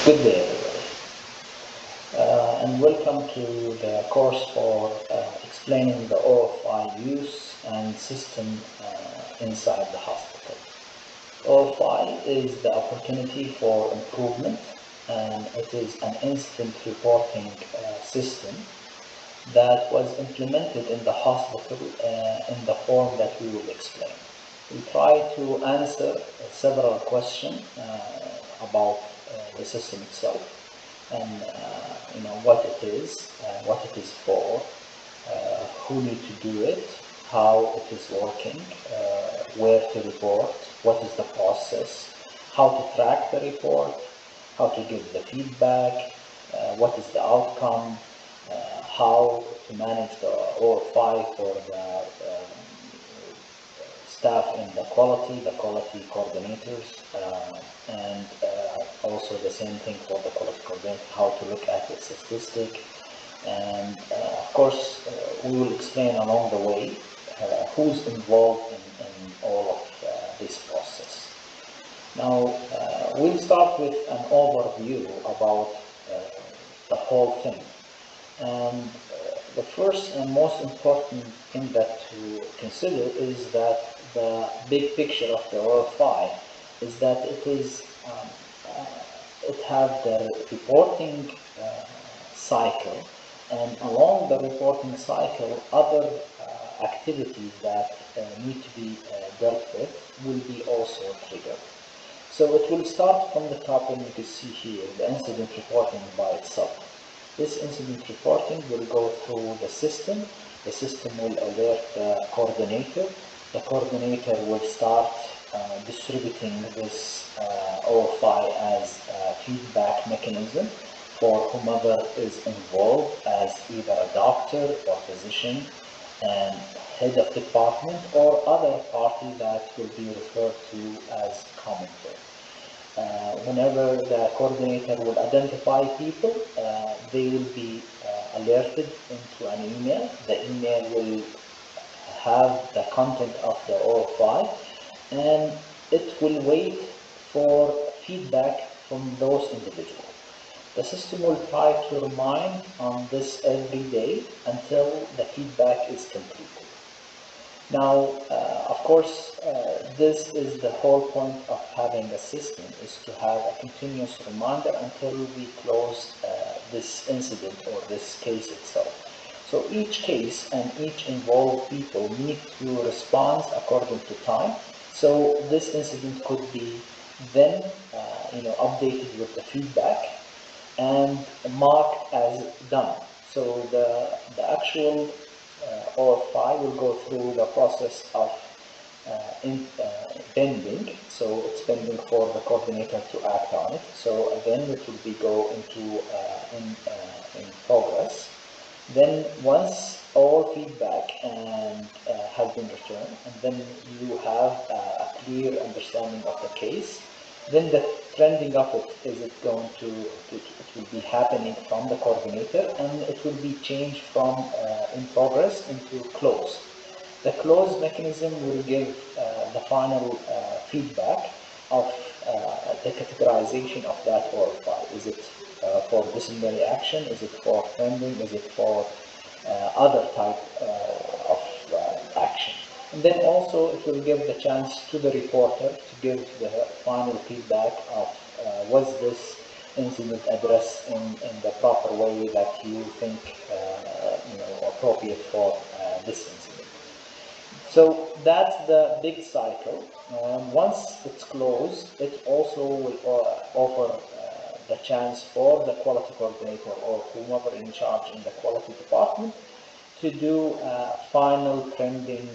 Good day, everybody, and welcome to the course for explaining the OFI use and system inside the hospital. OFI is the opportunity for improvement, and it is an incident reporting system that was implemented in the hospital in the form that we will explain. We try to answer several questions about the system itself, and what it is, what it is for, who need to do it, how it is working, where to report, what is the process, how to track the report, how to give the feedback, what is the outcome, how to manage the OFI for the staff in the quality coordinators, and also the same thing for the quality coordinator, how to look at the statistic, and of course we will explain along the way who's involved in all of this process. Now we'll start with an overview about the whole thing, and the first and most important thing that to consider is that the big picture of the OFI is that it is it has the reporting cycle, and along the reporting cycle other activities that need to be dealt with will be also triggered. So it will start from the top, and you can see here the incident reporting by itself. This incident reporting will go through the system. The system will alert the coordinator. The coordinator will start distributing this OFI as a feedback mechanism for whomever is involved, as either a doctor or physician and head of department or other party that will be referred to as commenter. Whenever the coordinator will identify people, they will be alerted into an email. The email will have the content of the OFI, and it will wait for feedback from those individuals. The system will try to remind on this every day until the feedback is completed. Now, of course, this is the whole point of having a system, is to have a continuous reminder until we close this incident or this case itself. So each case and each involved people need to respond according to time. So this incident could be then updated with the feedback and marked as done. So the actual OFI will go through the process of pending. So it's pending for the coordinator to act on it. So again, it will be go into in progress. Then once all feedback and has been returned, and then you have a clear understanding of the case, then the trending of it, is it going to it will be happening from the coordinator, and it will be changed from in progress into close. The close mechanism will give the final feedback of the categorization of that OFI. Is it for disciplinary action? Is it for pending? Is it for other type of action? And then also it will give the chance to the reporter to give the final feedback of was this incident addressed in the proper way that you think appropriate for this incident. So that's the big cycle. Once it's closed, it also will offer the chance for the quality coordinator or whomever in charge in the quality department to do final trending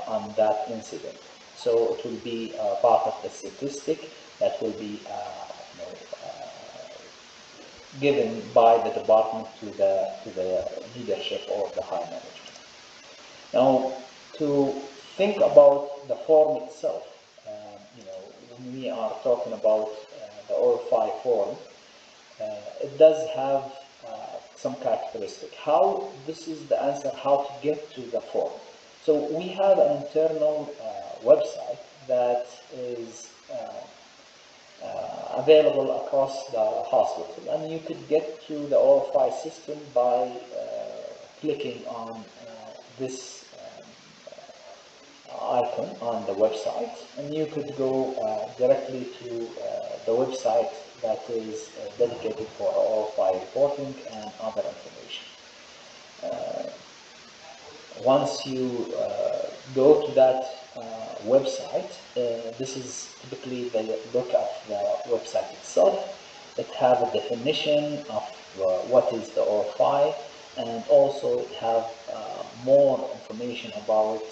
on that incident. So it will be part of the statistic that will be given by the department to the leadership or the high management. Now, to think about the form itself, when we are talking about the OFI form, it does have some characteristic. How this is the answer how to get to the form. So we have an internal website that is available across the hospital, and you could get to the OFI system by clicking on this icon on the website, and you could go directly to the website that is dedicated for OFI reporting and other information. Once you go to that website, this is typically the look at the website itself. It has a definition of what is the OFI, and also it has more information about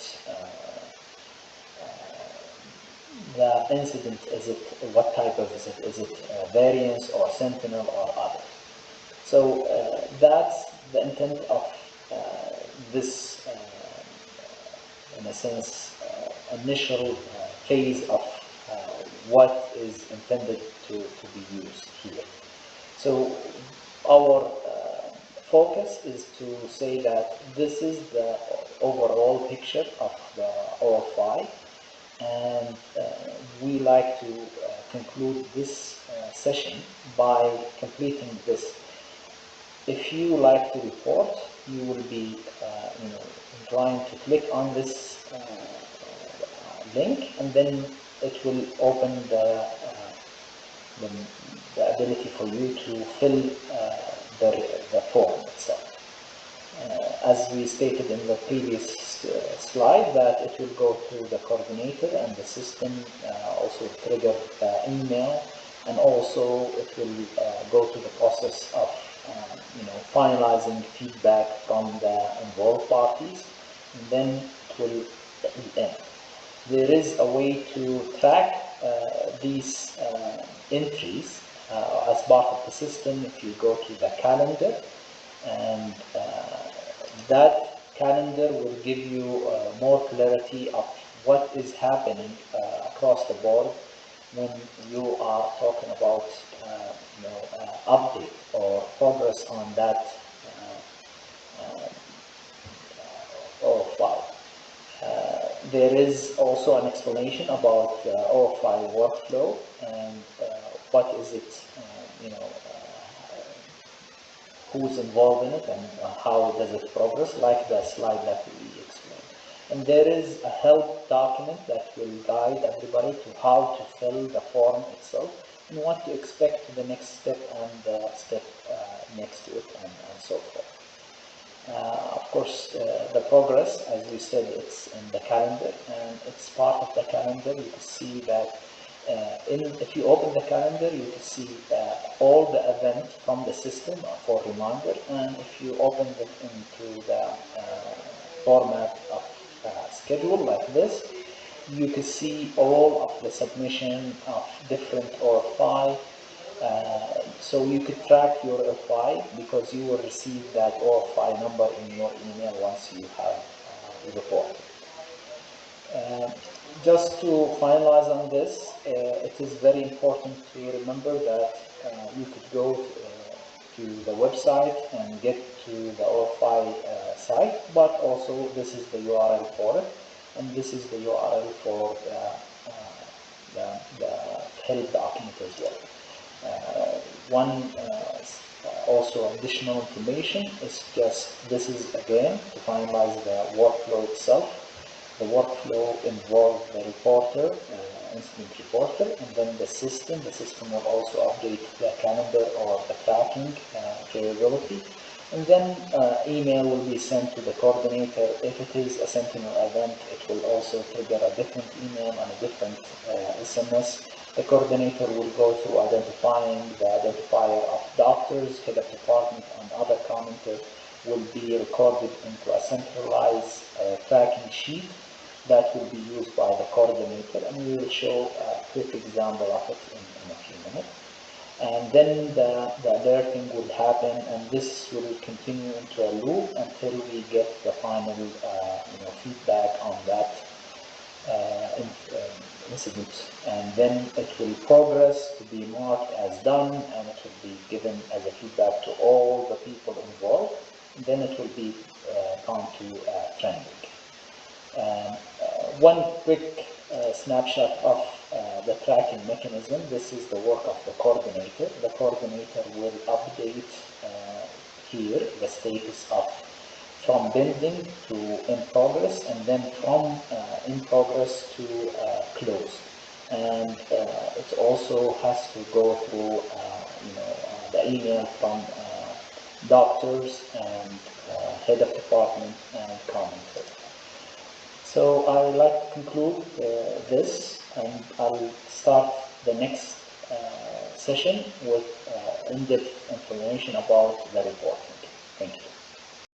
the incident. Is it, what type of visit? Is it variance or sentinel or other? So that's the intent of this, in a sense, initial phase of what is intended to be used here. So our focus is to say that this is the overall picture of the OFI, and we like to conclude this session by completing this. If you like to report, you will be trying to click on this link, and then it will open the ability for you to fill the form itself. As we stated in the previous slide, that it will go to the coordinator, and the system also trigger the email, and also it will go to the process of finalizing feedback from the involved parties, and then it will end. There is a way to track these entries as part of the system. If you go to the calendar, and that calendar will give you more clarity of what is happening across the board when you are talking about update or progress on that OFI. There is also an explanation about OFI workflow and what is it, who's involved in it, and how does it progress, like the slide that we explained. And there is a help document that will guide everybody to how to fill the form itself, and what to expect to the next step and the step next to it, and so forth. Of course, the progress, as we said, it's in the calendar, and it's part of the calendar. You can see that if you open the calendar, you can see all the events from the system for reminder, and if you open it into the format of schedule like this, you can see all of the submission of different OFI. So you could track your OFI, because you will receive that OFI number in your email once you have reported. Just to finalize on this, it is very important to remember that you could go to the website and get to the OFI site, but also this is the URL for it, and this is the URL for the help document as well. One also additional information is just, this is again to finalize the workflow itself. The workflow involves the reporter, incident reporter, and then the system. The system will also update the calendar or the tracking capability. And then email will be sent to the coordinator. If it is a sentinel event, it will also trigger a different email and a different SMS. The coordinator will go through identifying the identifier of doctors, head of department, and other commenter will be recorded into a centralized tracking sheet that will be used by the coordinator, and we will show a quick example of it in a few minutes. And then the alerting will happen, and this will continue into a loop until we get the final feedback on that incident, and then it will progress to be marked as done, and it will be given as a feedback to all the people involved, and then it will be gone to trending. One quick snapshot of the tracking mechanism. This is the work of the coordinator. The coordinator will update here the status of from pending to in progress, and then from in progress to closed. And it also has to go through the email from doctors and head of department and commenter. So I would like to conclude this, and I'll start the next session with in-depth information about the reporting. Thank you.